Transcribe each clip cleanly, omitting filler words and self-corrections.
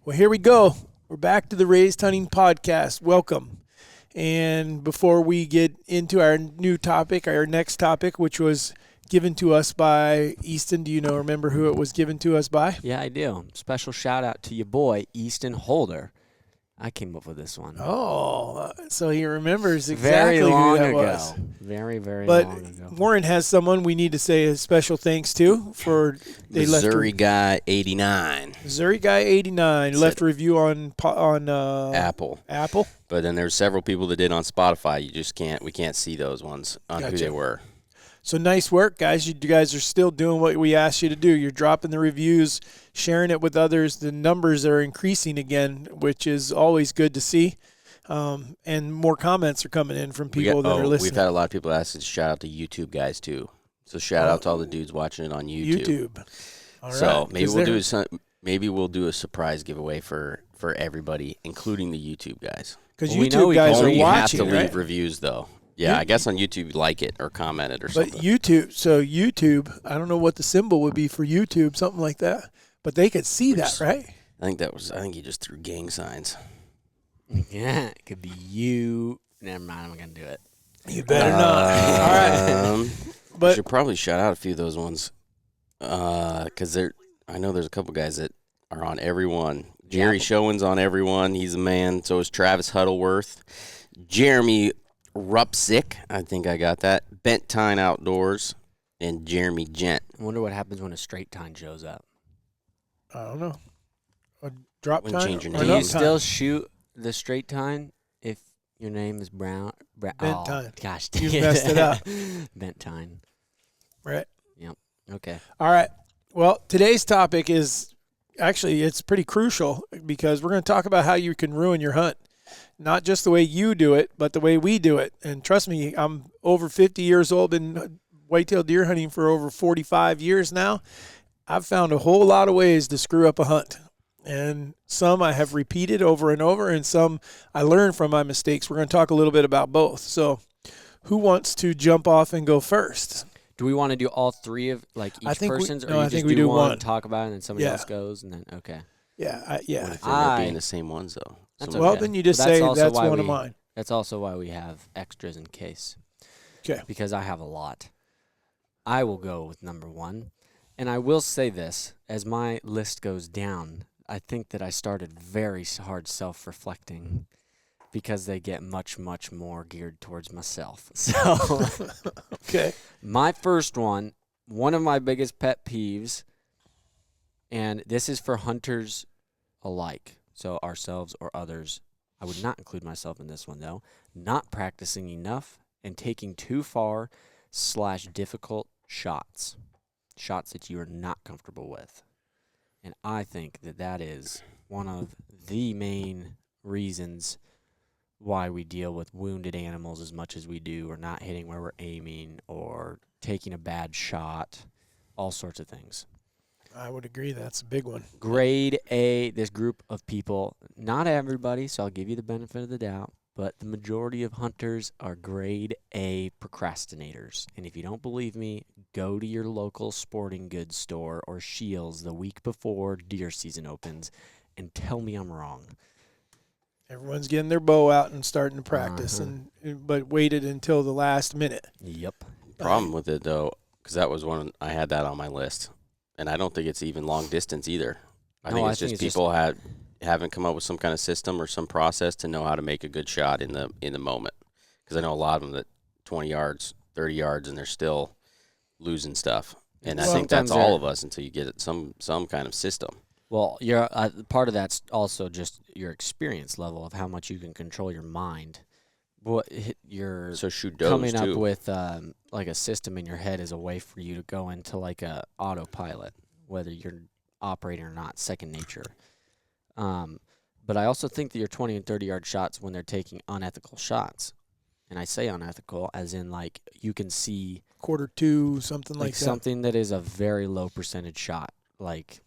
Well, here we go. We're back to the Raised Hunting Podcast. Welcome. And before we get into our new topic, our next topic, which was given to us by Easton, remember who it was given to us by? Yeah, I do. Special shout out to your boy, Easton Holder. I came up with this one. Oh, so he remembers exactly very long who that ago. was. Very long But ago. Warren has someone we need to say a special thanks to for Missouri Guy 89. Missouri Guy 89 left a review on Apple. Apple. But then there's several people that did on Spotify. We can't see those ones on who Gotcha. they were. So nice work, guys. You guys are still doing what we asked you to do. You're dropping the reviews, sharing it with others. The numbers are increasing again, which is always good to see. And more comments are coming in from people that are listening. We've had a lot of people ask us to shout out to YouTube guys, too. So shout out to all the dudes watching it on YouTube. All so right, maybe we'll do a surprise giveaway for everybody, including the YouTube guys. Because Well, we know YouTube we guys can are Only you watching, have to right? leave reviews, though. Yeah, I guess on YouTube, like it or comment it or But something. YouTube, I don't know what the symbol would be for YouTube, something like that. But they could see that, right? I think he just threw gang signs. Yeah, it could be you. Never mind, I'm going to do it. You better not. All right. We But should probably shout out a few of those ones, because I know there's a couple guys that are on every one. Jerry Showen's on every one. He's a man. So is Travis Huddleworth. Jeremy Rupsick, I think I got that. Bent Tine Outdoors, and Jeremy Gent. I wonder what happens when a straight tine shows up. I don't know. A drop Wouldn't time? change your or Do name. no you time? still shoot the straight tine if your name is Brown? Bent tine. Gosh, You dang messed it up. Bent tine. Right. Okay. All right. Well, today's topic is actually, it's pretty crucial because we're going to talk about how you can ruin your hunt. Not just the way you do it, but the way we do it. And trust me, I'm over 50 years old, been whitetail deer hunting for over 45 years now. I've found a whole lot of ways to screw up a hunt. And some I have repeated over and over, and some I learned from my mistakes. We're going to talk a little bit about both. So who wants to jump off and go first? Do we want to do all three of I each think person's, or no, you I just think we do one. talk about it, and then somebody Yeah. else goes, and then okay. Yeah. What if they end up I- being the same ones, though? That's Some- Well, okay. then you just But that's say also that's why one of we- mine. That's also why we have extras in case. Okay. Because I have a lot. I will go with number one. And I will say this, as my list goes down, I think that I started very hard self-reflecting because they get much, much more geared towards myself. So Okay. my first one of my biggest pet peeves, and this is for hunters alike, so ourselves or others. I would not include myself in this one, though. Not practicing enough and taking too far / difficult shots that you are not comfortable with. And I think that is one of the main reasons why we deal with wounded animals as much as we do, or not hitting where we're aiming, or taking a bad shot, all sorts of things. I would agree. That's a big one. Grade A, this group of people, not everybody, so I'll give you the benefit of the doubt, but the majority of hunters are grade A procrastinators. And if you don't believe me, go to your local sporting goods store or Shields the week before deer season opens and tell me I'm wrong. Everyone's getting their bow out and starting to practice, but waited until the last minute. Yep. Problem with it, though, because that was one I had that on my list, and I don't think it's even long distance either. I think it's just people haven't come up with some kind of system or some process to know how to make a good shot in the moment. Because I know a lot of them that 20 yards, 30 yards, and they're still losing stuff. And I think that's all of us until you get some kind of system. Well, part of that's also just your experience level of how much you can control your mind. What you're So shoot does coming too. up with like a system in your head is a way for you to go into like a autopilot, whether you're operating or not, second nature. But I also think that your 20 and 30-yard shots when they're taking unethical shots, and I say unethical as in like you can see Q2, something like that. something that is a very low percentage shot, like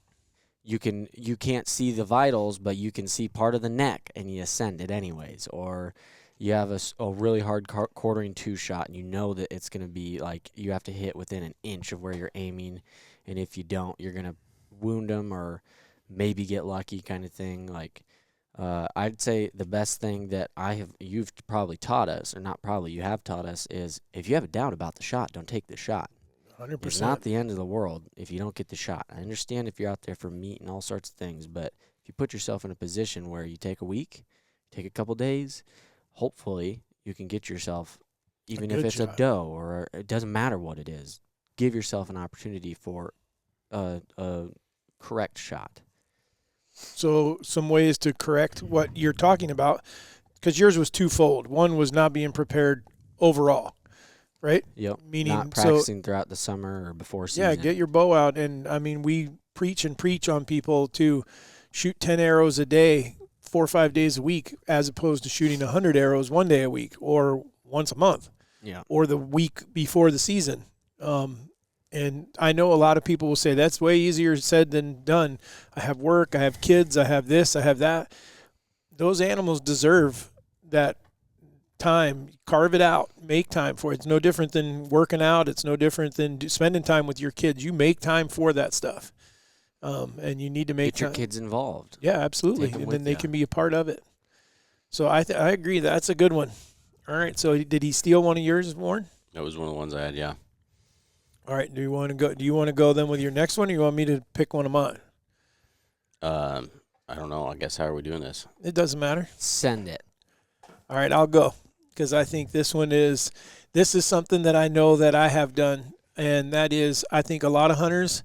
you can't see the vitals, but you can see part of the neck, and you send it anyways. Or you have a really hard quartering 2 shot, and you know that it's going to be like you have to hit within an inch of where you're aiming, and if you don't, you're going to wound them or maybe get lucky kind of thing. Like, I'd say the best thing that you've probably taught us, or not probably, you have taught us, is if you have a doubt about the shot, don't take the shot. 100%. It's not the end of the world if you don't get the shot. I understand if you're out there for meat and all sorts of things, but if you put yourself in a position where you take a week, take a couple days, hopefully you can get yourself, even if it's shot. a doe, or it doesn't matter what it is, give yourself an opportunity for a correct shot. So some ways to correct what you're talking about, because yours was twofold. One was not being prepared overall, right? Yep. Meaning not practicing throughout the summer or before season. Yeah, get your bow out. And, I mean, we preach on people to shoot 10 arrows a day, 4 or 5 days a week, as opposed to shooting 100 arrows 1 day a week or once a month. Yeah. Or the week before the season. And I know a lot of people will say that's way easier said than done. I have work, I have kids, I have this, I have that. Those animals deserve that time. Carve it out. Make time for it. It's no different than working out. It's no different than spending time with your kids. You make time for that stuff. And you need to make get your kids involved. Yeah, absolutely. And then they can be a part of it. So I agree. That's a good one. All right. So did he steal one of yours, Warren? That was one of the ones I had, yeah. All right. Do you want to go then with your next one, or you want me to pick one of mine? I don't know. I guess how are we doing this? It doesn't matter. Send it. All right, I'll go, because I think this is something that I know that I have done, and that is, I think a lot of hunters,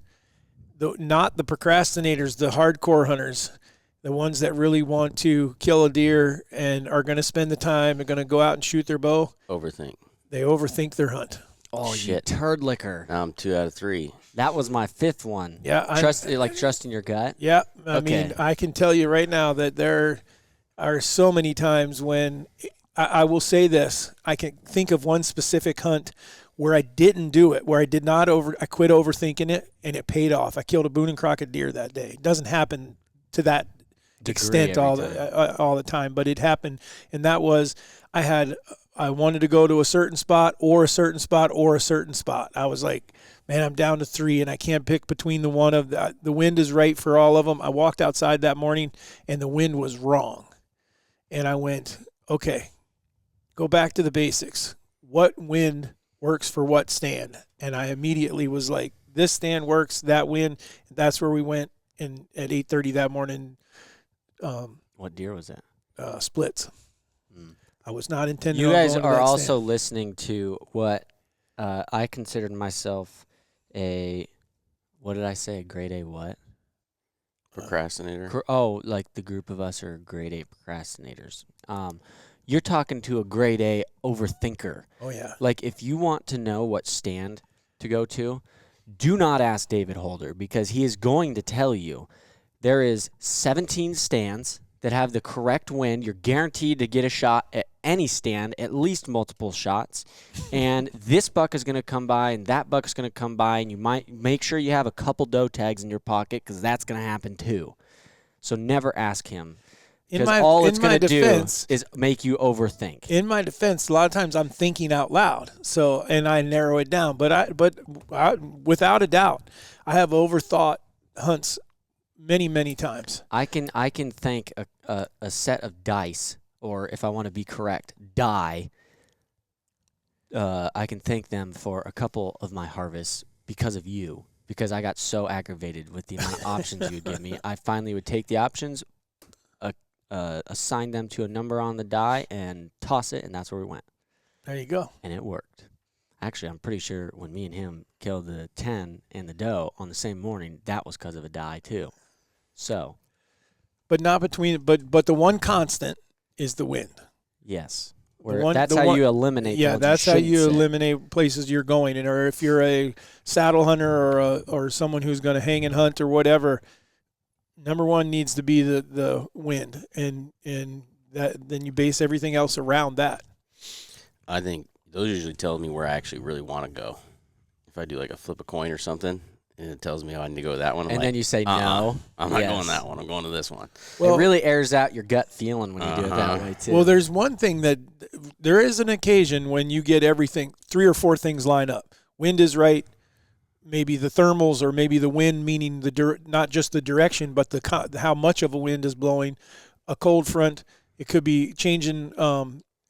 not the procrastinators, the hardcore hunters, the ones that really want to kill a deer and are going to spend the time and going to go out and shoot their bow. They overthink their hunt. Oh, shit. You turd licker. Now I'm 2 out of 3. That was my 5th one. Yeah. Trusting your gut? Yeah. I mean, I can tell you right now that there are so many times when I will say this. I can think of one specific hunt where I didn't do it, where I did not I quit overthinking it, and it paid off. I killed a Boone and Crockett deer that day. It doesn't happen to that extent all the time, but it happened, and that was I wanted to go to a certain spot or a certain spot or a certain spot. I was like, man, I'm down to 3 and I can't pick between the one of the wind is right for all of them. I walked outside that morning and the wind was wrong. And I went, okay, go back to the basics. What wind works for what stand? And I immediately was like, this stand works, that wind. That's where we went at 8:30 that morning. What deer was that? Splits. I was not intending You on guys going to are that also stand. listening to what I considered myself what did I say? A grade A what? Procrastinator. Like the group of us are grade A procrastinators. You're talking to a grade A overthinker. Oh, yeah. Like, if you want to know what stand to go to, do not ask David Holder, because he is going to tell you there is 17 stands that have the correct wind. You're guaranteed to get a shot at any stand, at least multiple shots. And this buck is going to come by, and that buck is going to come by, and you might make sure you have a couple doe tags in your pocket, because that's going to happen too. So never ask him, because all it's going to do is make you overthink. In my defense, a lot of times I'm thinking out loud, and I narrow it down. But I, without a doubt, I have overthought hunts many, many times. I can thank a set of dice, or if I want to be correct, die. I can thank them for a couple of my harvests because of you, because I got so aggravated with the amount of options you would give me. I finally would take the options, assign them to a number on the die, and toss it, and that's where we went. There you go. And it worked. Actually, I'm pretty sure when me and him killed the 10 and the doe on the same morning, that was because of a die too. So, but not between. But the one constant is the wind. Yes, That's how you eliminate. Yeah, that's how you eliminate places you're going, or if you're a saddle hunter or someone who's going to hang and hunt or whatever. Number one needs to be the wind, and that then you base everything else around that. I think those usually tell me where I actually really want to go. If I do like a flip a coin or something, and it tells me I need to go to that one, then you say no. I'm not going that one. I'm going to this one. Well, it really airs out your gut feeling when you do it that way too. Well, there's one thing that there is an occasion when you get everything, 3 or 4 things line up. Wind is right, maybe the thermals or maybe the wind, meaning not just the direction, but how much of a wind is blowing. A cold front, it could be changing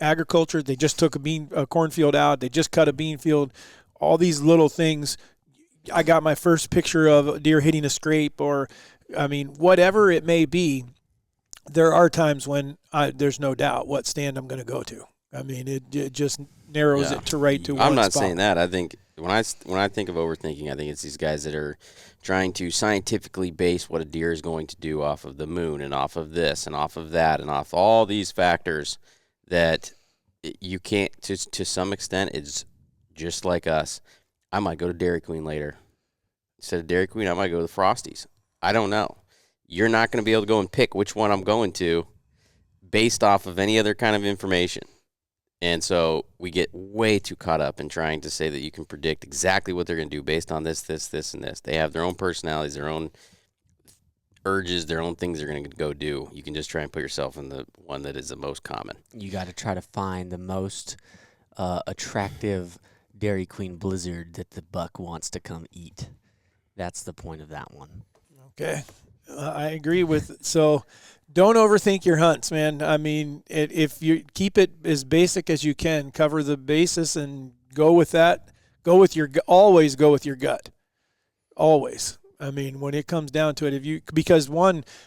agriculture. They just took a cornfield out. They just cut a bean field. All these little things. I got my first picture of a deer hitting a scrape, or, I mean, whatever it may be. There are times when there's no doubt what stand I'm going to go to. I mean, it just narrows it to right to one spot. I'm not saying that. I think when I think of overthinking, I think it's these guys that are trying to scientifically base what a deer is going to do off of the moon and off of this and off of that and off all these factors that you can't, to some extent, it's just like us. I might go to Dairy Queen later. Instead of Dairy Queen, I might go to the Frosties. I don't know. You're not going to be able to go and pick which one I'm going to based off of any other kind of information. And so we get way too caught up in trying to say that you can predict exactly what they're going to do based on this, and this. They have their own personalities, their own urges, their own things they're going to go do. You can just try and put yourself in the one that is the most common. You got to try to find the most attractive Dairy Queen Blizzard that the buck wants to come eat. That's the point of that one. Okay. I agree with so don't overthink your hunts, man. I mean, if you keep it as basic as you can, cover the basis and go with that. Always go with your gut. Always. I mean, when it comes down to it, because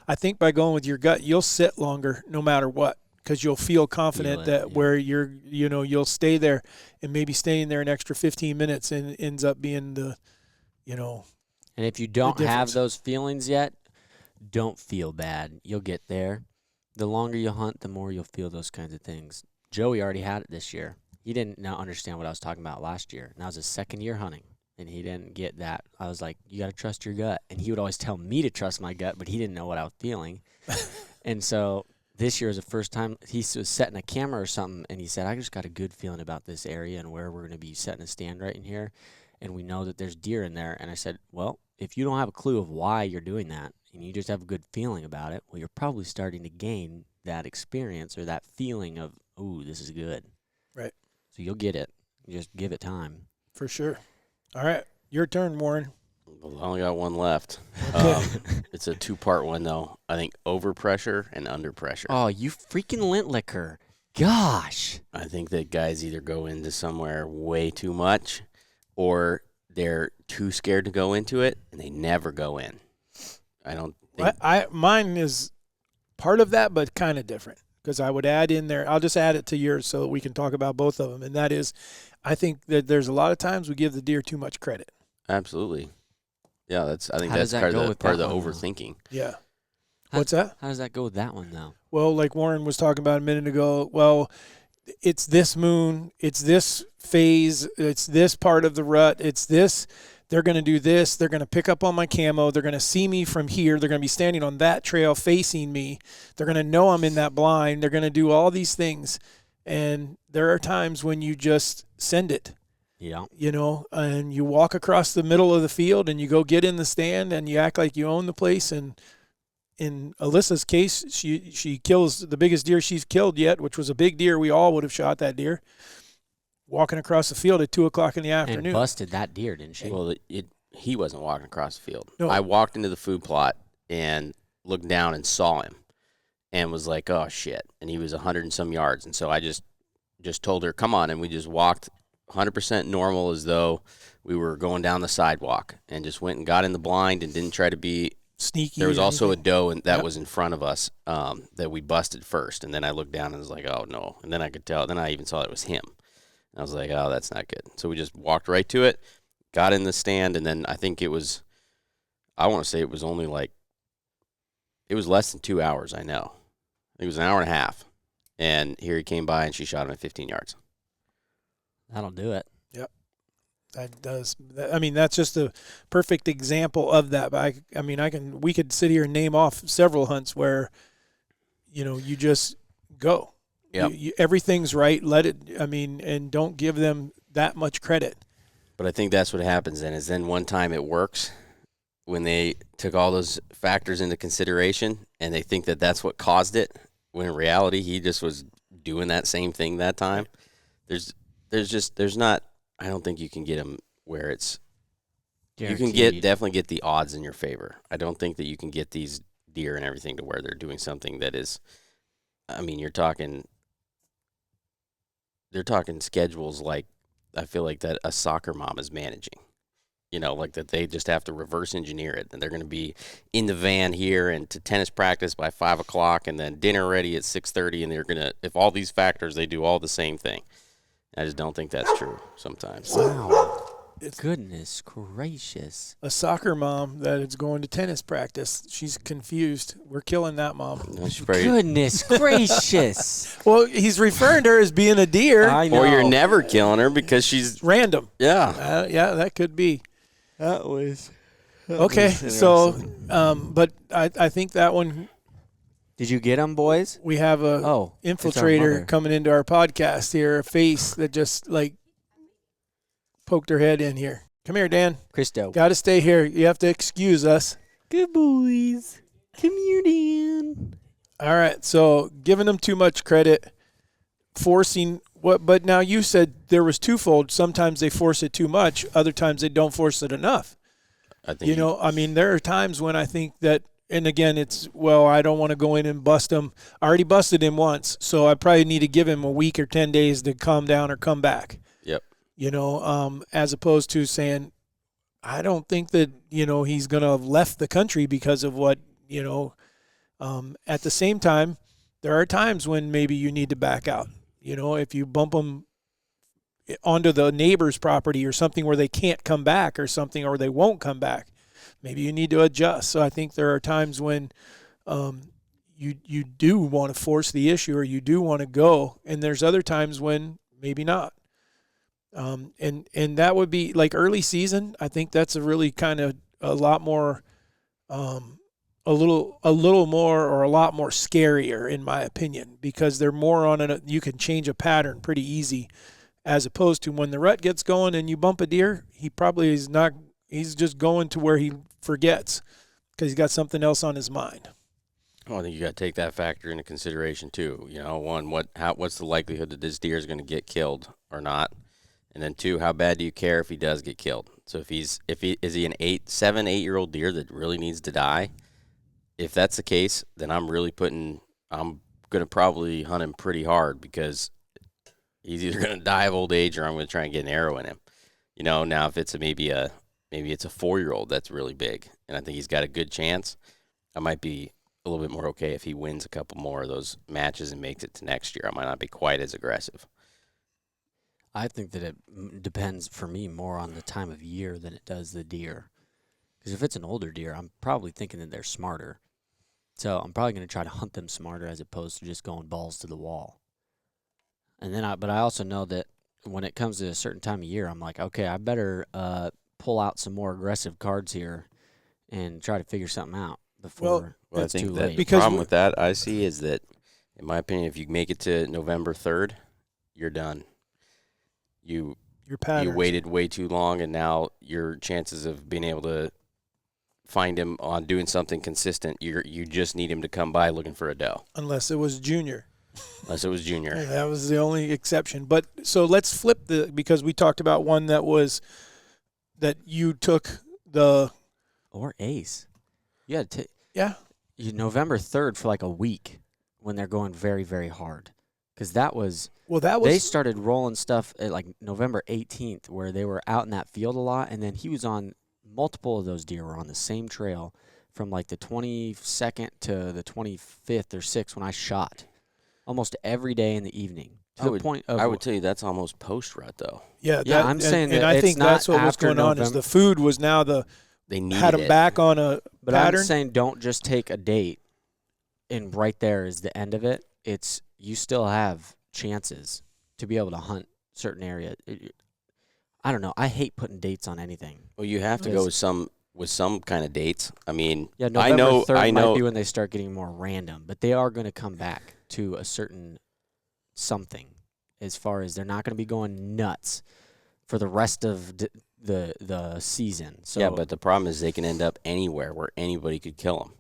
I think by going with your gut, you'll sit longer no matter what, because you'll feel confident where you'll stay there, and maybe staying there an extra 15 minutes and ends up being And if you don't have those feelings yet, don't feel bad. You'll get there. The longer you hunt, the more you'll feel those kinds of things. Joey already had it this year. He didn't now understand what I was talking about last year. And that was his second year hunting, and he didn't get that. I was like, you got to trust your gut. And he would always tell me to trust my gut, but he didn't know what I was feeling. And so this year was the first time he was setting a camera or something, and he said, I just got a good feeling about this area and where we're going to be setting a stand right in here, and we know that there's deer in there. And I said, well, if you don't have a clue of why you're doing that, and you just have a good feeling about it, well, you're probably starting to gain that experience or that feeling of, ooh, this is good. Right. So you'll get it. You just give it time. For sure. All right. Your turn, Warren. Well, I only got one left. It's a two-part one, though. I think overpressure and underpressure. Oh, you freaking lint licker. Gosh. I think that guys either go into somewhere way too much, or they're too scared to go into it, and they never go in. I don't think mine is part of that, but kind of different, because I would add in there. I'll just add it to yours so that we can talk about both of them. And that is, I think that there's a lot of times we give the deer too much credit. Absolutely. Yeah, I think that's part of the overthinking. Yeah. What's that? How does that go with that one, though? Well, like Warren was talking about a minute ago, well, it's this moon, it's this phase, it's this part of the rut, it's this. They're going to do this. They're going to pick up on my camo. They're going to see me from here. They're going to be standing on that trail facing me. They're going to know I'm in that blind. They're going to do all these things. And there are times when you just send it. Yeah. And you walk across the middle of the field and you go get in the stand and you act like you own the place. And in Alyssa's case, she kills the biggest deer she's killed yet, which was a big deer. We all would have shot that deer. Walking across the field at 2:00 in the afternoon. And busted that deer, didn't she? Well, he wasn't walking across the field. No. I walked into the food plot and looked down and saw him and was like, oh, shit. And he was 100 and some yards. And so I just told her, come on. And we just walked 100% normal, as though we were going down the sidewalk, and just went and got in the blind and didn't try to be sneaky. There was also a doe that was in front of us that we busted first. And then I looked down and was like, oh, no. And then I could tell. Then I even saw it was him. I was like, oh, that's not good. So we just walked right to it, got in the stand, and then I think I want to say it was only it was less than 2 hours, I know. It was an hour and a half. And here he came by, and she shot him at 15 yards. That'll do it. Yep. That does. I mean, that's just a perfect example of that. But we could sit here and name off several hunts where, you just go. Yep. Everything's right. And don't give them that much credit. But I think that's what happens then one time it works when they took all those factors into consideration and they think that that's what caused it, when in reality he just was doing that same thing that time. There's not, I don't think you can get them where it's You can definitely get the odds in your favor. I don't think that you can get these deer and everything to where they're doing something that is, I mean, they're talking schedules like I feel like that a soccer mom is managing. Like that they just have to reverse engineer it, and they're going to be in the van here and to tennis practice by 5 o'clock, and then dinner ready at 6:30, and they're going to, if all these factors, they do all the same thing. I just don't think that's true sometimes. Wow. Goodness gracious. A soccer mom that is going to tennis practice. She's confused. We're killing that mom. Goodness gracious. Well, he's referring to her as being a deer. I know. Or you're never killing her because she's random. Yeah. Yeah, that could be. That was okay. So, but I think that one. Did you get them, boys? We have a infiltrator coming into our podcast here, a face that just like poked her head in here. Come here, Dan. Christo. Got to stay here. You have to excuse us. Good boys. Come here, Dan. All right. So giving them too much credit, forcing what? But now you said there was twofold. Sometimes they force it too much. Other times they don't force it enough. I think I mean, there are times when I think that, and again, it's, I don't want to go in and bust him. I already busted him once, so I probably need to give him a week or 10 days to calm down or come back. Yep. As opposed to saying, I don't think that, he's going to have left the country because of what, at the same time, there are times when maybe you need to back out. If you bump them onto the neighbor's property or something where they can't come back or something, or they won't come back, maybe you need to adjust. So I think there are times when you do want to force the issue or you do want to go, and there's other times when maybe not. And that would be like early season. I think that's a really kind of a lot more, a little more or a lot more scarier in my opinion, because they're more on you can change a pattern pretty easy, as opposed to when the rut gets going and you bump a deer, he probably is not, he's just going to where he forgets because he's got something else on his mind. Well, I think you got to take that factor into consideration too. One, what's the likelihood that this deer is going to get killed or not? And then two, how bad do you care if he does get killed? So is he an 7-8-year-old deer that really needs to die? If that's the case, then I'm going to probably hunt him pretty hard, because he's either going to die of old age or I'm going to try and get an arrow in him. Now if it's maybe it's a 4-year-old that's really big and I think he's got a good chance, I might be a little bit more okay if he wins a couple more of those matches and makes it to next year. I might not be quite as aggressive. I think that it depends for me more on the time of year than it does the deer. Because if it's an older deer, I'm probably thinking that they're smarter. So I'm probably going to try to hunt them smarter as opposed to just going balls to the wall. And then but I also know that when it comes to a certain time of year, I'm like, okay, I better pull out some more aggressive cards here and try to figure something out before it's too late. The problem with that I see is that, in my opinion, if you make it to November 3rd, you're done. You waited way too long, and now your chances of being able to find him on doing something consistent, you just need him to come by looking for a doe. Unless it was Junior. That was the only exception. But so let's flip because we talked about one that you took or Ace. Yeah. November 3rd for like a week when they're going very, very hard. Because they started rolling stuff at like November 18th where they were out in that field a lot, and then he was on multiple of those deer were on the same trail from like the 22nd to the 25th or 6th when I shot almost every day in the evening. I would tell you that's almost post-rut though. Yeah, I'm saying that, and I think that's what was going on is the food was now they had them back on a but pattern. I'm saying don't just take a date and right there is the end of it. You still have chances to be able to hunt certain areas. I don't know. I hate putting dates on anything. Well, you have to go with some kind of dates. I mean, November 3rd might be when they start getting more random, but they are going to come back to a certain something as far as they're not going to be going nuts for the rest of the season. So yeah, but the problem is they can end up anywhere where anybody could kill them.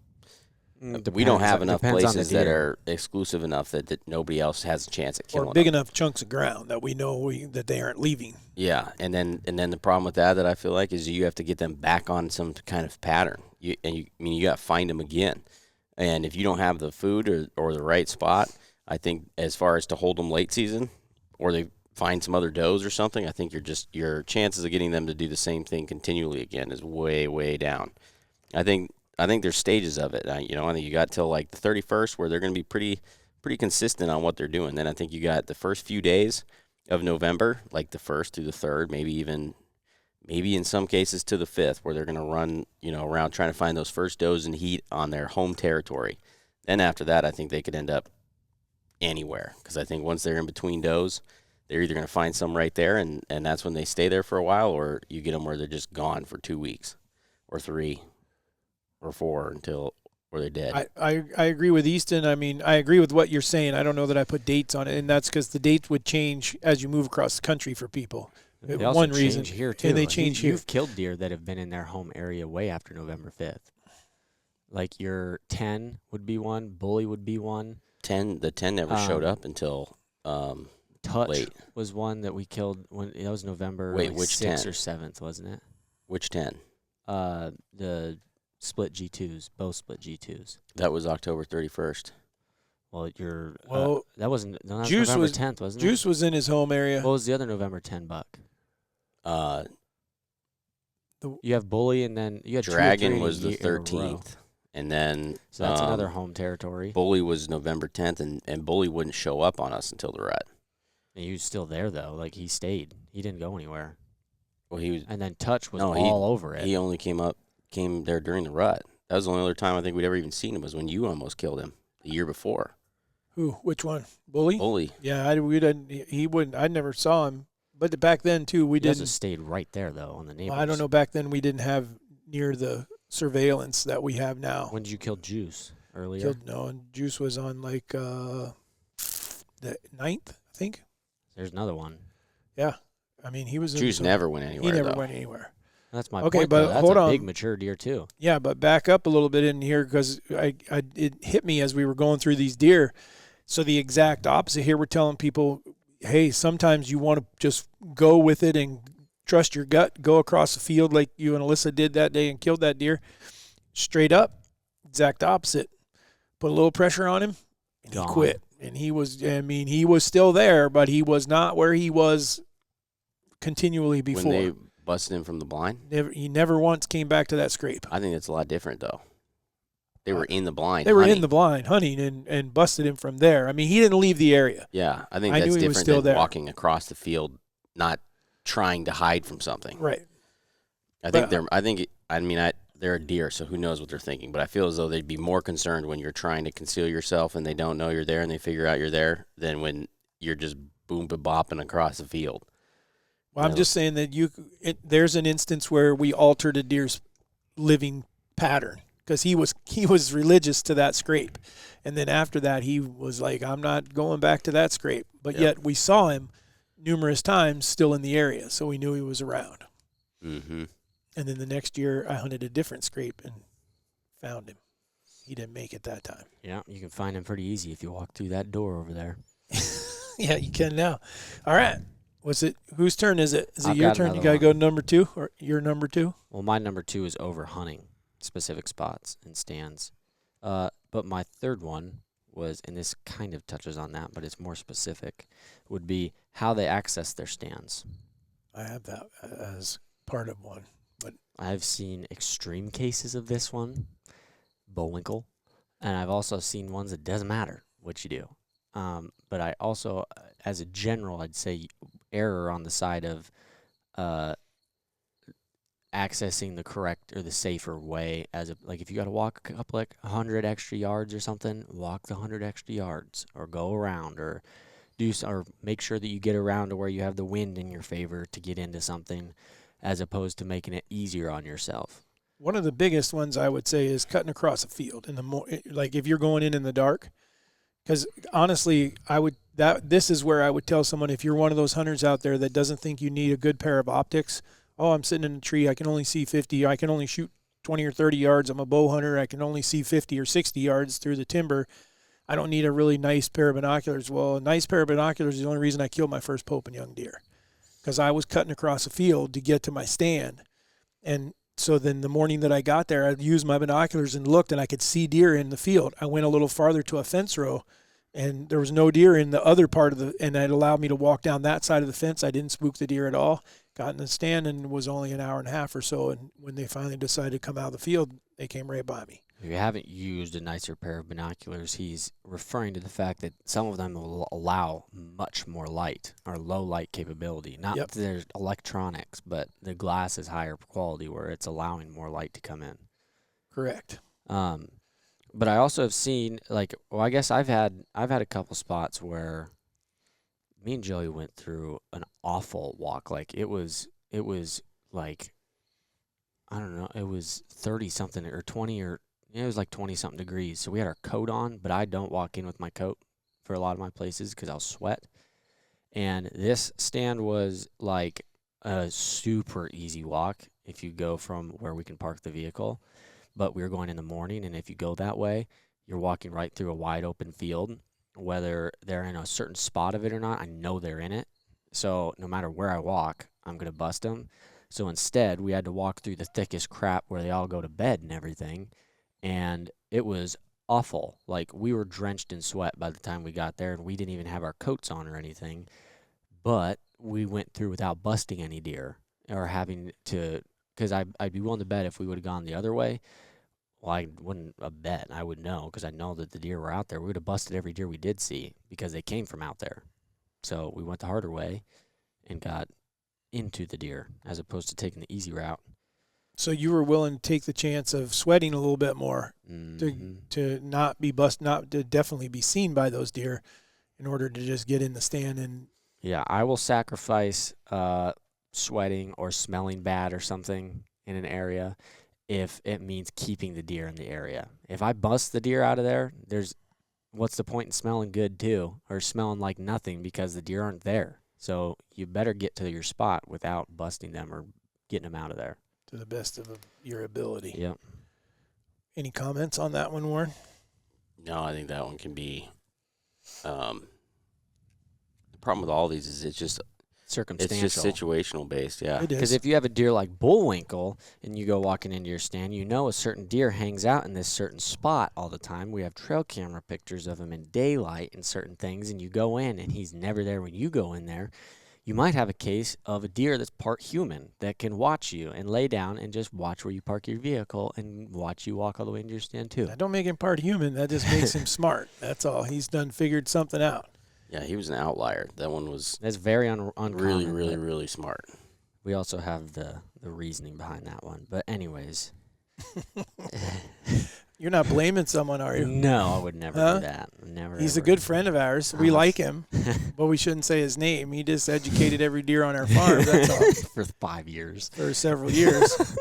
We don't have enough places that are exclusive enough that nobody else has a chance at killing them. Or big enough chunks of ground that we know that they aren't leaving. Yeah, and then the problem with that I feel like is you have to get them back on some kind of pattern. You got to find them again. And if you don't have the food or the right spot, I think as far as to hold them late season, or they find some other does or something, I think your chances of getting them to do the same thing continually again is way, way down. I think there's stages of it. I think you got till like the 31st where they're going to be pretty consistent on what they're doing. Then I think you got the first few days of November, like the 1st through the 3rd, maybe in some cases to the 5th, where they're going to run, around trying to find those first does and heat on their home territory. Then after that, I think they could end up anywhere, because I think once they're in between does, they're either going to find some right there, and that's when they stay there for a while, or you get them where they're just gone for 2 weeks or 3 or 4 where they're dead. I agree with Easton. I mean, I agree with what you're saying. I don't know that I put dates on it, and that's because the dates would change as you move across the country for people. They also One change reason here too. And they change here. You've killed deer that have been in their home area way after November 5th. Like your 10 would be one, Bully would be one. The 10 never showed up until Touch late. Was one that we killed when that was November. Wait, which 6th 10? or 7th, wasn't it? Which 10? The split G2s, both split G2s. That was October 31st. Well, that wasn't. No, that was Juice November 10th, wasn't it? Juice was in his home area. What was the other November 10 buck? You have Bully, and then you had Dragon was the 13th, and then so that's another home territory. Bully was November 10th, and Bully wouldn't show up on us until the rut. And he was still there though, like he stayed. He didn't go anywhere. Well, he was, and then Touch was all over it. He only came there during the rut. That was the only other time I think we'd ever even seen him was when you almost killed him the year before. Who? Which one? Bully? Bully. Yeah, we didn't. He wouldn't. I never saw him. But back then too, we didn't. He stayed right there though on the neighbors. Well, I don't know. Back then, we didn't have near the surveillance that we have now. When did you kill Juice? Earlier? And Juice was on like the 9th, I think. There's another one. Yeah, I mean he was. Juice never went anywhere. He never went anywhere. That's my okay, point. But that's hold on. A big mature deer too. Yeah, but back up a little bit in here because it hit me as we were going through these deer. So the exact opposite here, we're telling people, hey, sometimes you want to just go with it and trust your gut, go across the field like you and Alyssa did that day and killed that deer. Straight up, exact opposite. Put a little pressure on him, and he quit. And he was still there, but he was not where he was continually before. When they busted him from the blind? He never once came back to that scrape. I think that's a lot different, though. They were in the blind. They were in the blind hunting and busted him from there. I mean, he didn't leave the area. Yeah, I think that's different than walking across the field, not trying to hide from something. Right. They're a deer, so who knows what they're thinking. But I feel as though they'd be more concerned when you're trying to conceal yourself and they don't know you're there and they figure out you're there than when you're just bopping across the field. Well, I'm just saying that there's an instance where we altered a deer's living pattern. Because he was religious to that scrape. And then after that, he was like, I'm not going back to that scrape. But yet we saw him numerous times still in the area, so we knew he was around. Mm-hmm. And then the next year, I hunted a different scrape and found him. He didn't make it that time. Yeah, you can find him pretty easy if you walk through that door over there. Yeah, you can now. All right. Whose turn is it? Is it your turn? You got to go number 2 or your number 2? Well, my number 2 is over hunting specific spots and stands. But my third one was, and this kind of touches on that, but it's more specific, would be how they access their stands. I have that as part of one. But I've seen extreme cases of this one, Bullwinkle, and I've also seen ones that doesn't matter what you do. But I also, as a general, I'd say error on the side of accessing the correct or the safer way. If you got to walk a couple 100 extra yards or something, walk the 100 extra yards, or go around, or make sure that you get around to where you have the wind in your favor to get into something, as opposed to making it easier on yourself. One of the biggest ones I would say is cutting across a field. If you're going in the dark, because honestly, this is where I would tell someone, if you're one of those hunters out there that doesn't think you need a good pair of optics, oh, I'm sitting in a tree, I can only see 50, I can only shoot 20 or 30 yards. I'm a bow hunter. I can only see 50 or 60 yards through the timber. I don't need a really nice pair of binoculars. Well, a nice pair of binoculars is the only reason I killed my first Pope and Young deer, because I was cutting across a field to get to my stand. And so then the morning that I got there, I used my binoculars and looked, and I could see deer in the field. I went a little farther to a fence row, and there was no deer in the other part of and it allowed me to walk down that side of the fence. I didn't spook the deer at all. Got in the stand, and it was only an hour and a half or so. And when they finally decided to come out of the field, they came right by me. If you haven't used a nicer pair of binoculars, he's referring to the fact that some of them will allow much more light or low light capability. Not that there's electronics, but the glass is higher quality where it's allowing more light to come in. Correct. But I also have seen, like, well, I guess I've had a couple spots where me and Joey went through an awful walk. Like it was like, I don't know, it was 30 something or 20 or. It was like 20-something degrees, so we had our coat on, but I don't walk in with my coat for a lot of my places because I'll sweat. And this stand was like a super easy walk if you go from where we can park the vehicle. But we were going in the morning, and if you go that way, you're walking right through a wide open field. Whether they're in a certain spot of it or not, I know they're in it. So no matter where I walk, I'm going to bust them. So instead, we had to walk through the thickest crap where they all go to bed and everything. And it was awful. Like, we were drenched in sweat by the time we got there, and we didn't even have our coats on or anything. But we went through without busting any deer or having to, because I'd be willing to bet if we would have gone the other way, well, I wouldn't bet. I would know because I know that the deer were out there. We would have busted every deer we did see because they came from out there. So we went the harder way and got into the deer as opposed to taking the easy route. So you were willing to take the chance of sweating a little bit more to not be not to definitely be seen by those deer in order to just get in the stand and. Yeah, I will sacrifice sweating or smelling bad or something in an area if it means keeping the deer in the area. If I bust the deer out of there, what's the point in smelling good too or smelling like nothing because the deer aren't there. So you better get to your spot without busting them or getting them out of there. To the best of your ability. Yep. Any comments on that one, Warren? No, I think that one can be. The problem with all these is it's just circumstantial. It's just situational based, yeah. Because if you have a deer like bullwinkle and you go walking into your stand, you know a certain deer hangs out in this certain spot all the time. We have trail camera pictures of him in daylight and certain things, and you go in and he's never there when you go in there. You might have a case of a deer that's part human that can watch you and lay down and just watch where you park your vehicle and watch you walk all the way into your stand too. That don't make him part human. That just makes him smart. That's all. He's figured something out. Yeah, he was an outlier. That one was. That's very uncommon. Really smart. We also have the reasoning behind that one. But anyways. You're not blaming someone, are you? No, I would never do that. Never. He's a good friend of ours. We like him, but we shouldn't say his name. He just educated every deer on our farm. That's all. For 5 years. For several years.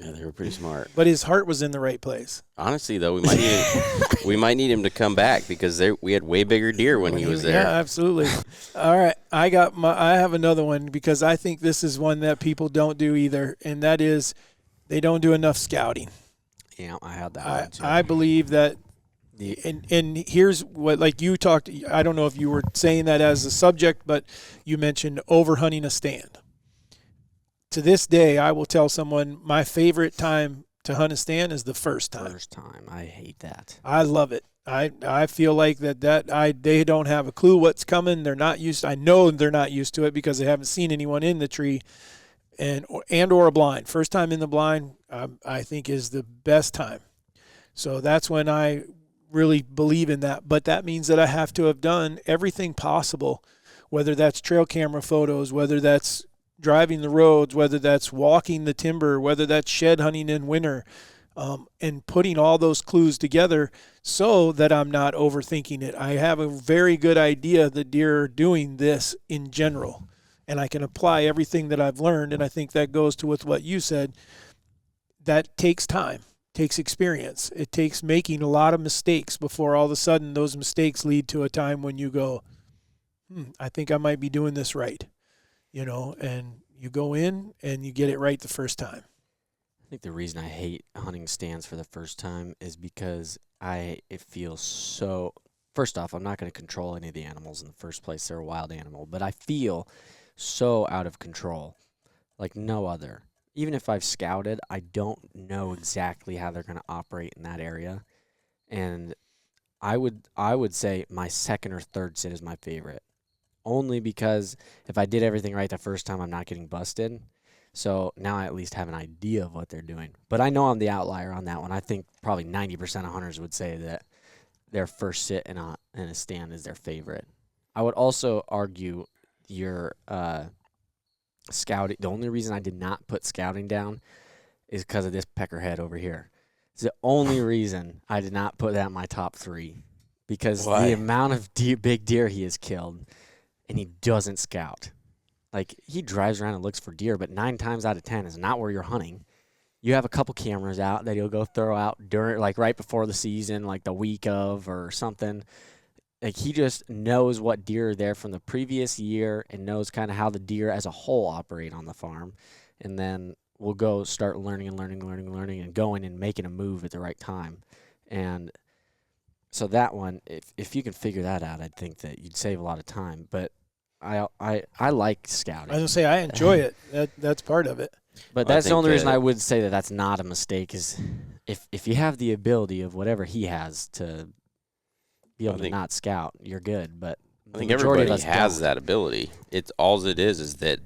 Yeah, they were pretty smart. But his heart was in the right place. Honestly, though, we might need him to come back because we had way bigger deer when he was there. Yeah, absolutely. All right, I have another one because I think this is one that people don't do either, and that is they don't do enough scouting. Yeah, I had that one too. I believe that, and here's what, like you talked, I don't know if you were saying that as a subject, but you mentioned overhunting a stand. To this day, I will tell someone my favorite time to hunt a stand is the first time. First time. I hate that. I love it. I feel like they don't have a clue what's coming. They're not used. I know they're not used to it because they haven't seen anyone in the tree. Or a blind. First time in the blind, I think, is the best time. So that's when I really believe in that. But that means that I have to have done everything possible, whether that's trail camera photos, whether that's driving the roads, whether that's walking the timber, whether that's shed hunting in winter, and putting all those clues together so that I'm not overthinking it. I have a very good idea that deer are doing this in general. And I can apply everything that I've learned, and I think that goes to with what you said. That takes time, takes experience. It takes making a lot of mistakes before all of a sudden those mistakes lead to a time when you go, I think I might be doing this right, and you go in and you get it right the first time. think the reason I hate hunting stands for the first time is because it feels so. First off, I'm not going to control any of the animals in the first place. They're a wild animal, but I feel so out of control, like no other. Even if I've scouted, I don't know exactly how they're going to operate in that area, and I would say my second or third sit is my favorite, only because if I did everything right the first time, I'm not getting busted. So now I at least have an idea of what they're doing. But I know I'm the outlier on that one. I think probably 90% of hunters would say that their first sit in a stand is their favorite. I would also argue your scouting. The only reason I did not put scouting down is because of this peckerhead over here. It's the only reason I did not put that in my top 3, because the amount of big deer he has killed, and he doesn't scout. Like, he drives around and looks for deer, but 9 times out of 10 is not where you're hunting. You have a couple cameras out that he'll go throw out during, like, right before the season, like the week of or something. Like, he just knows what deer are there from the previous year and knows kind of how the deer as a whole operate on the farm. And then we'll go start learning and going and making a move at the right time. And so that one, if you can figure that out, I think that you'd save a lot of time. But I like scouting. I was going to say, I enjoy it. That's part of it. But that's the only reason I would say that that's not a mistake, is if you have the ability of whatever he has to be able to not scout, you're good. But I think everybody has that ability. It's all it is that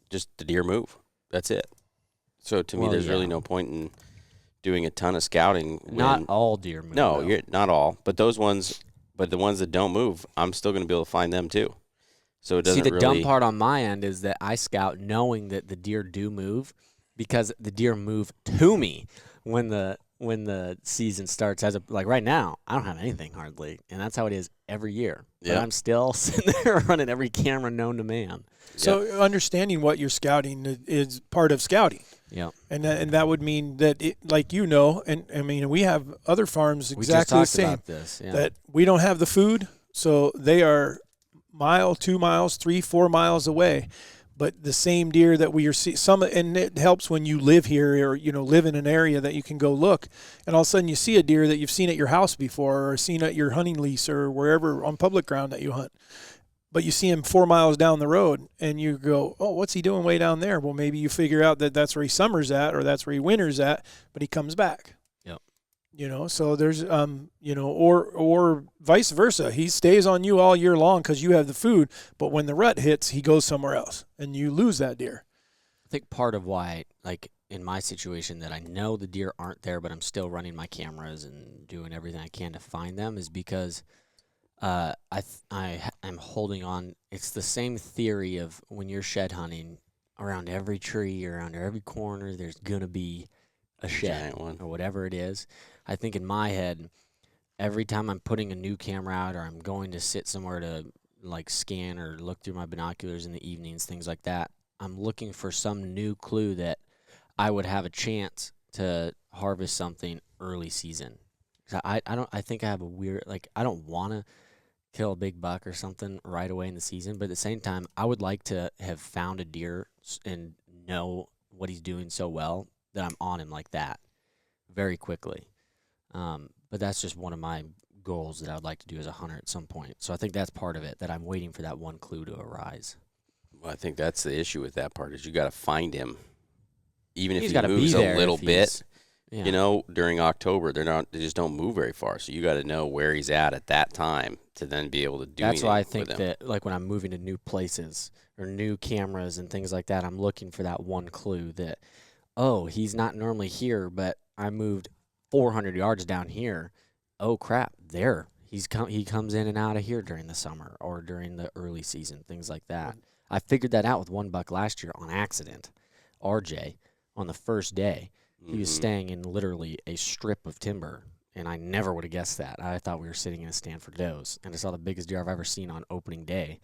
just the deer move. That's it. So to me, there's really no point in doing a ton of scouting. Not all deer move. No, not all. But those ones, but the ones that don't move, I'm still going to be able to find them too. So it doesn't See, the dumb part on my end is that I scout knowing that the deer do move, because the deer move to me when the season starts. Like right now, I don't have anything hardly, and that's how it is every year. But I'm still sitting there running every camera known to man. So understanding what you're scouting is part of scouting. Yeah. And that would mean that, and I mean, we have other farms exactly the same. About this, that we don't have the food, so they are mile, 2 miles, 3, 4 miles away. But the same deer that we are seeing, and it helps when you live here or, live in an area that you can go look, and all of a sudden you see a deer that you've seen at your house before or seen at your hunting lease or wherever on public ground that you hunt. But you see him 4 miles down the road and you go, oh, what's he doing way down there? Well, maybe you figure out that that's where he summers at or that's where he winters at, but he comes back. So there's, or vice versa. He stays on you all year long because you have the food, but when the rut hits, he goes somewhere else, and you lose that deer. I think part of why, like in my situation, that I know the deer aren't there, but I'm still running my cameras and doing everything I can to find them, is because I'm holding on. It's the same theory of when you're shed hunting, around every tree, around every corner, there's going to be a shed or whatever it is. I think in my head, every time I'm putting a new camera out or I'm going to sit somewhere to like scan or look through my binoculars in the evenings, things like that, I'm looking for some new clue that I would have a chance to harvest something early season. I think I have a weird, like, I don't want to kill a big buck or something right away in the season, but at the same time, I would like to have found a deer and know what he's doing so well that I'm on him like that very quickly. But that's just one of my goals that I would like to do as a hunter at some point. So I think that's part of it, that I'm waiting for that one clue to arise. Well, I think that's the issue with that part, is you got to find him. Even if he moves a little bit, during October, they just don't move very far. So you got to know where he's at that time to then be able to do That's why I think that, like, when I'm moving to new places or new cameras and things like that, I'm looking for that one clue that, oh, he's not normally here, but I moved 400 yards down here. Oh crap, there he comes in and out of here during the summer or during the early season, things like that. I figured that out with one buck last year on accident. RJ, on the first day, he was staying in literally a strip of timber, and I never would have guessed that. I thought we were sitting in a stand for does, and I saw the biggest deer I've ever seen on opening day.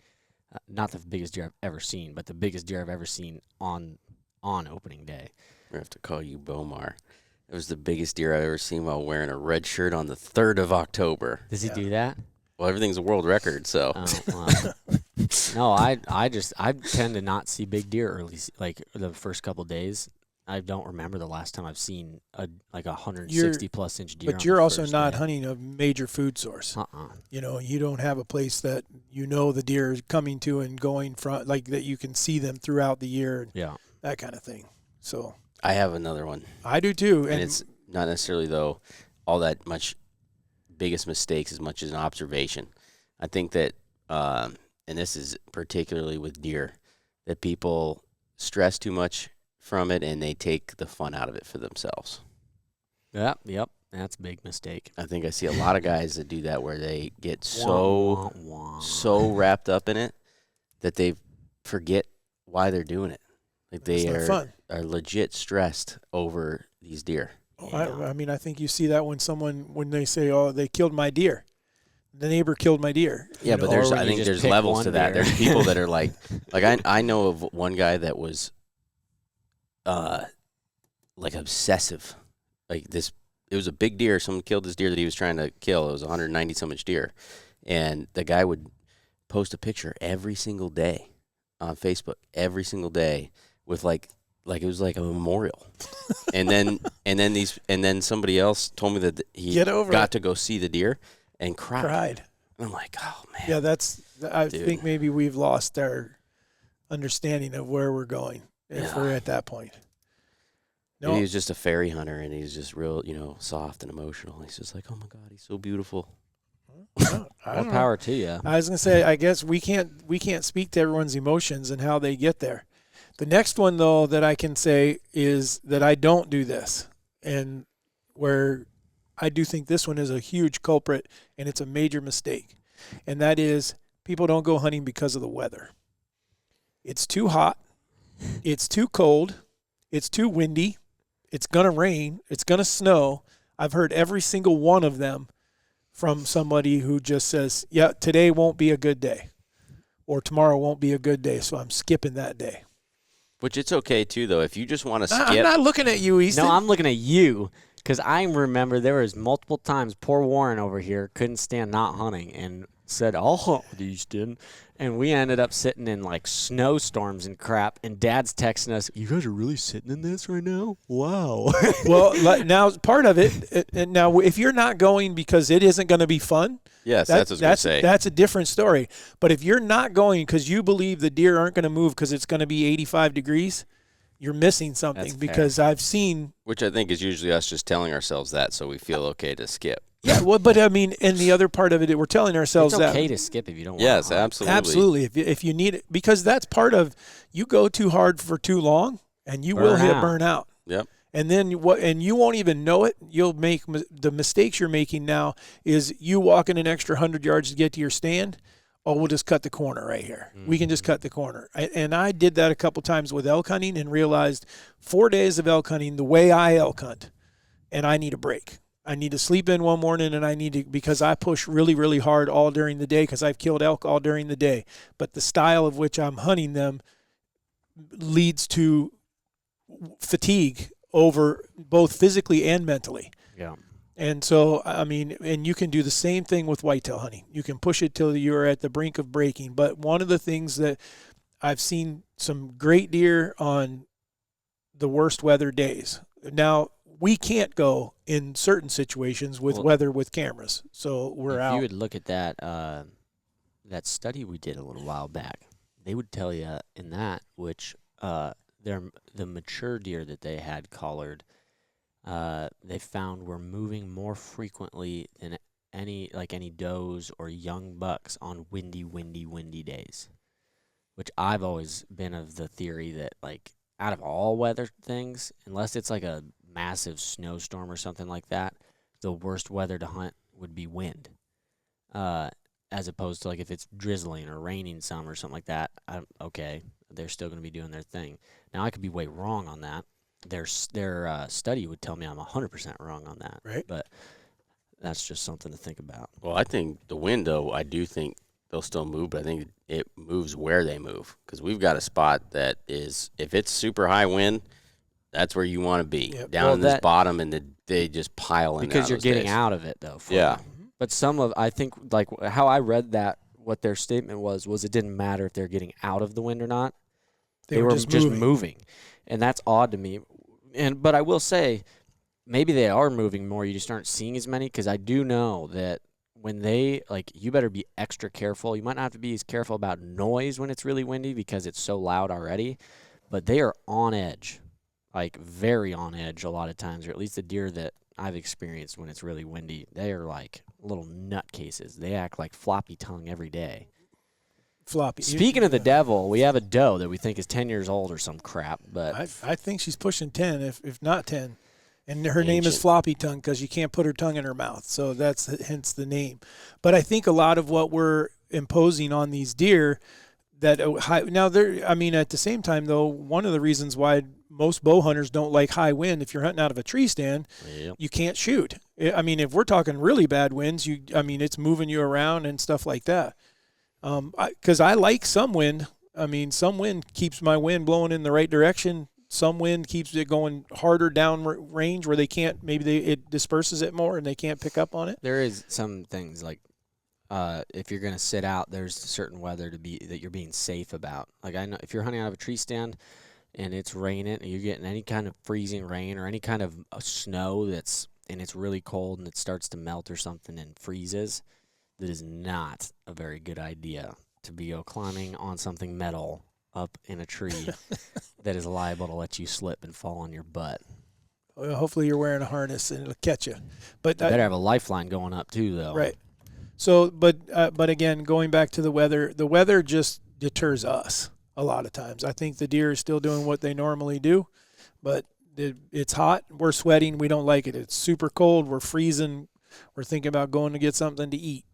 Not the biggest deer I've ever seen, but the biggest deer I've ever seen on opening day. I have to call you Bomar. It was the biggest deer I've ever seen while wearing a red shirt on the 3rd of October. Does he do that? Well, everything's a world record, so. No, I tend to not see big deer early, like the first couple days. I don't remember the last time I've seen a 160+ inch deer. But you're also not hunting a major food source. Uh-uh. You don't have a place that the deer is coming to and going from, like that you can see them throughout the year. Yeah, that kind of thing. So I have another one. I do too, and it's not necessarily though all that much biggest mistakes as much as an observation. I think that, and this is particularly with deer, that people stress too much from it and they take the fun out of it for themselves. Yep, that's a big mistake. I think I see a lot of guys that do that where they get so wrapped up in it that they forget why they're doing it. Like they are legit stressed over these deer. Yeah. I mean, I think you see that when they say, "Oh, they killed my deer," the neighbor killed my deer. Yeah, but I think there's levels to that. There's people that are like I know of one guy that was, like obsessive, like this. It was a big deer. Someone killed this deer that he was trying to kill. It was 190 some inch deer, and the guy would post a picture every single day on Facebook, every single day with like it was like a memorial. and then somebody else told me that he got to go see the deer and cried. And I'm like, oh man. Yeah, I think maybe we've lost our understanding of where we're going if we're at that point. No, he was just a fairy hunter, and he's just real, soft and emotional. He's just like, oh my God, he's so beautiful. More power to you. I was gonna say, I guess we can't speak to everyone's emotions and how they get there. The next one, though, that I can say is that I don't do this, and where I do think this one is a huge culprit, and it's a major mistake, and that is people don't go hunting because of the weather. It's too hot. It's too cold. It's too windy. It's going to rain. It's going to snow. I've heard every single one of them from somebody who just says, yeah, today won't be a good day, or tomorrow won't be a good day, so I'm skipping that day. Which it's okay, too, though. If you just want to skip. I'm not looking at you, Easton. No, I'm looking at you, because I remember there was multiple times poor Warren over here couldn't stand not hunting and said, I'll hunt with Easton. And we ended up sitting in like snowstorms and crap. And Dad's texting us, you guys are really sitting in this right now? Wow. Well, now part of it, and now if you're not going because it isn't going to be fun. Yes, that's what I was going to say. That's a different story. But if you're not going because you believe the deer aren't going to move because it's going to be 85 degrees, you're missing something. That's because fair. I've seen. Which I think is usually us just telling ourselves that so we feel okay to skip. Yeah, well, but I mean, and the other part of it, we're telling ourselves that it's okay to skip if you don't want to. Yes, absolutely. Absolutely. If you need it, because that's part of, you go too hard for too long, and you will hit burnout. Yep. And then and you won't even know it. You'll make the mistakes you're making now is you walking an extra 100 yards to get to your stand. Oh, we'll just cut the corner right here. Mm-hmm. We can just cut the corner. And I did that a couple times with elk hunting and realized 4 days of elk hunting, the way I elk hunt, and I need a break. I need to sleep in one morning, and because I push really, really hard all during the day because I've killed elk all during the day. But the style of which I'm hunting them leads to fatigue over both physically and mentally. Yeah. And so, I mean, and you can do the same thing with whitetail hunting. You can push it till you're at the brink of breaking. But one of the things that I've seen some great deer on the worst weather days. Now, we can't go in certain situations with weather with cameras, so we're out. If you would look at that that study we did a little while back, they would tell you in that which the mature deer that they had collared, they found were moving more frequently than any does or young bucks on windy days. Which I've always been of the theory that out of all weather things, unless it's like a massive snowstorm or something like that, the worst weather to hunt would be wind, as opposed to if it's drizzling or raining some or something like that. Okay, they're still going to be doing their thing. Now I could be way wrong on that. Their study would tell me I'm 100% wrong on that, right? But that's just something to think about. Well, I think the wind, though, I do think they'll still move, but I think it moves where they move, because we've got a spot that is, if it's super high wind, that's where you want to be, down in this bottom, and they just pile in. Because you're getting out of it, though. Yeah. But I think, how I read that, what their statement was it didn't matter if they're getting out of the wind or not. They were just moving. And that's odd to me. But I will say, maybe they are moving more. You just aren't seeing as many, because I do know that when they, like, you better be extra careful. You might not have to be as careful about noise when it's really windy because it's so loud already, but they are on edge, like very on edge a lot of times, or at least the deer that I've experienced when it's really windy. They are like little nutcases. They act like floppy tongue every day. Floppy. Speaking of the devil, we have a doe that we think is 10 years old or some crap, but I think she's pushing 10, if not 10. And her name is Floppy Tongue because you can't put her tongue in her mouth. So that's hence the name. But I think a lot of what we're imposing on these deer that now they're, I mean, at the same time, though, one of the reasons why most bow hunters don't like high wind, if you're hunting out of a tree stand, you can't shoot. I mean, if we're talking really bad winds, it's moving you around and stuff like that. Because I like some wind. I mean, some wind keeps my wind blowing in the right direction. Some wind keeps it going harder down range where they can't, it disperses it more and they can't pick up on it. There is some things like if you're going to sit out, there's certain weather that you're being safe about. Like I know if you're hunting out of a tree stand and it's raining and you're getting any kind of freezing rain or any kind of snow and it's really cold and it starts to melt or something and freezes, that is not a very good idea to be climbing on something metal up in a tree that is liable to let you slip and fall on your butt. Well, hopefully you're wearing a harness and it'll catch you. But you better have a lifeline going up too, though. Right. So, but again, going back to the weather just deters us a lot of times. I think the deer is still doing what they normally do, but it's hot. We're sweating. We don't like it. It's super cold. We're freezing. We're thinking about going to get something to eat.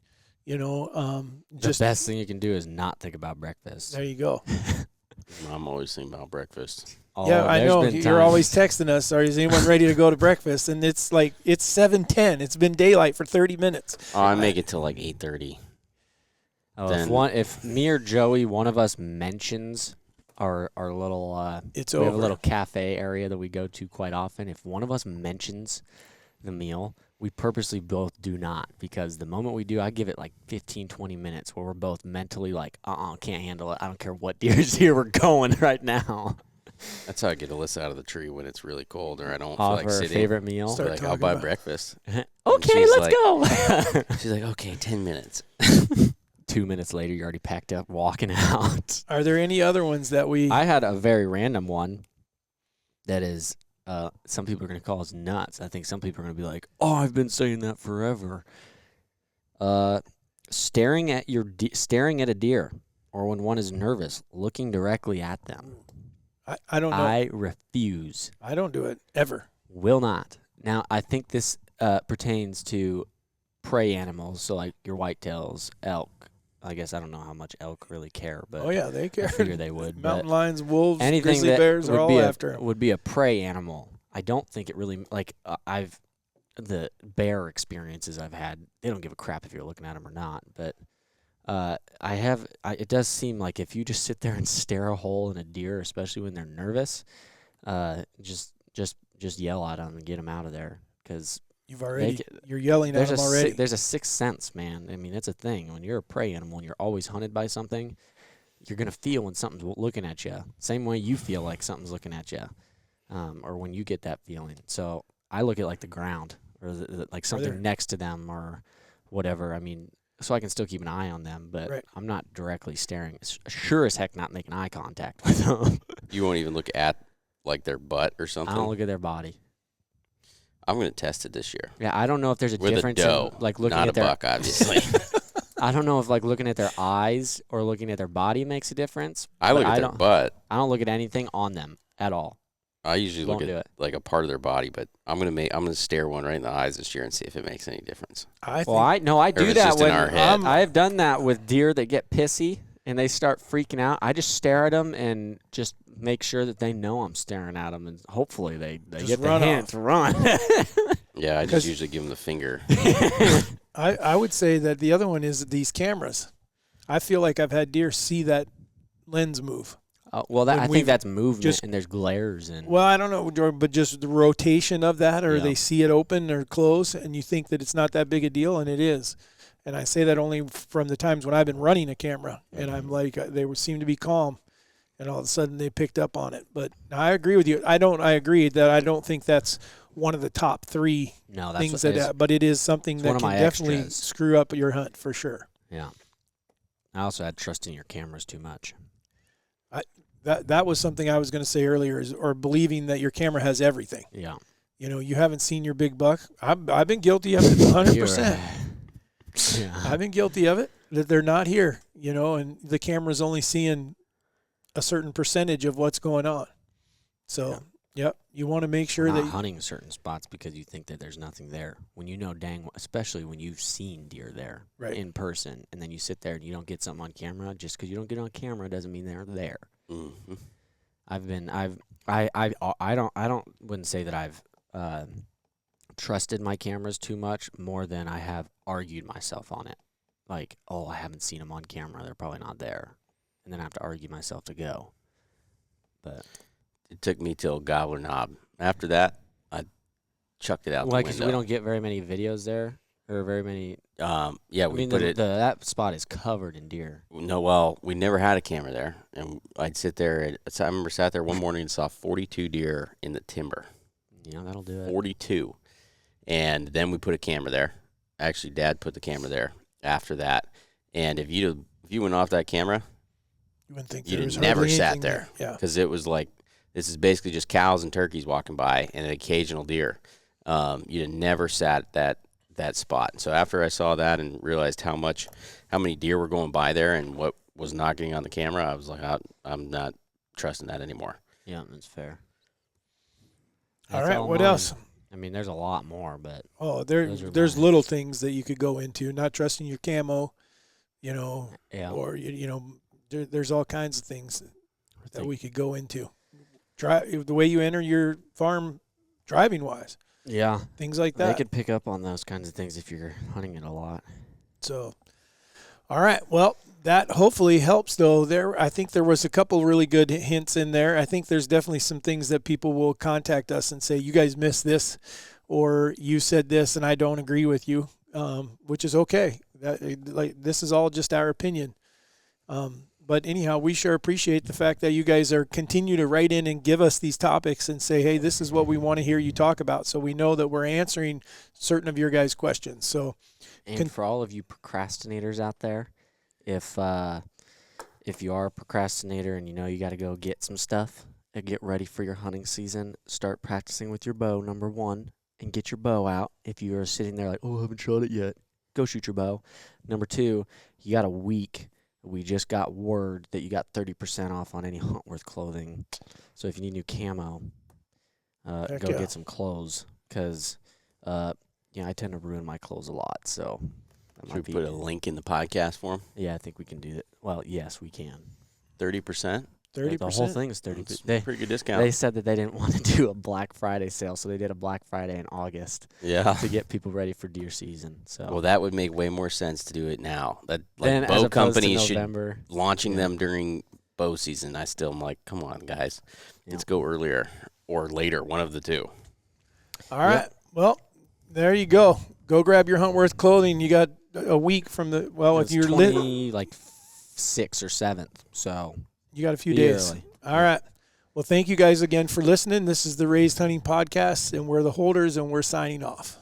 The best thing you can do is not think about breakfast. There you go. I'm always thinking about breakfast. Yeah, I know. You're always texting us, is anyone ready to go to breakfast? And it's like, it's 7:10. It's been daylight for 30 minutes. Oh, I make it till like 8:30. Oh, if me or Joey, one of us mentions our little, we have a little cafe area that we go to quite often. If one of us mentions the meal, we purposely both do not, because the moment we do, I give it like 15, 20 minutes where we're both mentally like, can't handle it. I don't care what deer's here. We're going right now. That's how I get Alyssa out of the tree when it's really cold or I don't feel like sitting. Favorite meal? Like, I'll buy breakfast. Okay, let's go. She's like, okay, 10 minutes. 2 minutes later, you're already packed up, walking out. Are there any other ones that I had a very random one that is... some people are going to call us nuts. I think some people are going to be like, "Oh, I've been saying that forever." Staring at a deer, or when one is nervous, looking directly at them. I don't know. I refuse. I don't do it ever. Will not. Now, I think this pertains to prey animals, so like your whitetails, elk. I guess I don't know how much elk really care, but they care. I figure they would. Mountain lions, wolves, anything grizzly bears are all after them. Would be a prey animal. I don't think it really the bear experiences I've had. They don't give a crap if you're looking at them or not. But it does seem like if you just sit there and stare a hole in a deer, especially when they're nervous, just yell at them and get them out of there, because. You're yelling at them already. There's a sixth sense, man. I mean, it's a thing. When you're a prey animal and you're always hunted by something, you're going to feel when something's looking at you. Same way you feel like something's looking at you, or when you get that feeling. So I look at like the ground or like something next to them or whatever. I mean, so I can still keep an eye on them, but I'm not directly staring. Sure as heck not making eye contact with them. You won't even look at like their butt or something? I don't look at their body. I'm going to test it this year. Yeah, I don't know if there's a difference with a doe, in like looking not at a buck, obviously. I don't know if like looking at their eyes or looking at their body makes a difference. I look at their butt. I don't look at anything on them at all. I usually look at like a part of their body, but I'm gonna stare one right in the eyes this year and see if it makes any difference. I do that when I have done that with deer that get pissy and they start freaking out. I just stare at them and just make sure that they know I'm staring at them, and hopefully they get the hint to run. Yeah, I just usually give them the finger. I would say that the other one is these cameras. I feel like I've had deer see that lens move. I think that's movement, and there's glares. Well, I don't know, Jordan, but just the rotation of that, or they see it open or close, and you think that it's not that big a deal, and it is. And I say that only from the times when I've been running a camera, and I'm like, they seem to be calm. and all of a sudden they picked up on it. But I agree with you. I agree that I don't think that's one of the top 3 things but it is something that can definitely screw up your hunt for sure. Yeah. I also had trust in your cameras too much. That was something I was going to say earlier, or believing that your camera has everything. Yeah. You know, you haven't seen your big buck. I've been guilty of it 100%. Yeah. I've been guilty of it, that they're not here, you know, and the camera's only seeing a certain percentage of what's going on. So, yep, you want to make sure that you're hunting certain spots because you think that there's nothing there. When you know especially when you've seen deer there in person, and then you sit there and you don't get something on camera. Just because you don't get it on camera doesn't mean they're there. Mm-hmm. Wouldn't say that I've trusted my cameras too much more than I have argued myself on it. Like, oh, I haven't seen them on camera. They're probably not there. And then I have to argue myself to go. But it took me till Gobbler Knob. After that, I chucked it out the window. Because we don't get very many videos there, or very many. That spot is covered in deer. No, well, we never had a camera there, and I'd sit there. I remember sat there one morning and saw 42 deer in the timber. Yeah, that'll do it. 42, and then we put a camera there. Actually, Dad put the camera there after that, and if you went off that camera, you wouldn't think you'd never sat there. Yeah, because it was like, this is basically just cows and turkeys walking by and an occasional deer. You'd never sat that spot. So after I saw that and realized how many deer were going by there and what was not getting on the camera, I was like, I'm not trusting that anymore. Yeah, that's fair. All right, what else? I mean, there's a lot more, but there's little things that you could go into. Not trusting your camo, you know, or you know, there's all kinds of things that we could go into. The way you enter your farm, driving wise. Yeah. Things like that. They could pick up on those kinds of things if you're hunting it a lot. So, all right. Well, that hopefully helps, though. I think there was a couple really good hints in there. I think there's definitely some things that people will contact us and say, you guys missed this, or you said this and I don't agree with you, which is okay. This is all just our opinion. But anyhow, we sure appreciate the fact that you guys continue to write in and give us these topics and say, hey, this is what we want to hear you talk about. So we know that we're answering certain of your guys' questions. So, and for all of you procrastinators out there, if you are a procrastinator and you know you got to go get some stuff and get ready for your hunting season, start practicing with your bow, number 1, and get your bow out. If you are sitting there like, oh, I haven't shot it yet, go shoot your bow. Number 2, you got a week. We just got word that you got 30% off on any Huntworth clothing. So if you need new camo, get some clothes. Because, I tend to ruin my clothes a lot. So should we put a link in the podcast for them? Yeah, I think we can do that. Well, yes, we can. 30%? 30%. The whole thing is 30%. Pretty good discount. They said that they didn't want to do a Black Friday sale, so they did a Black Friday in August. Yeah. To get people ready for deer season. So. Well, that would make way more sense to do it now. Bow companies should launching them during bow season. I still am like, come on, guys, let's go earlier or later, one of the two. All right. Yep. Well, there you go. Go grab your Huntworth clothing. You got a week from the if you're 6th or 7th, so. You got a few days. Early. All right. Well, thank you guys again for listening. This is the Raised Hunting Podcast, and we're the Holders, and we're signing off.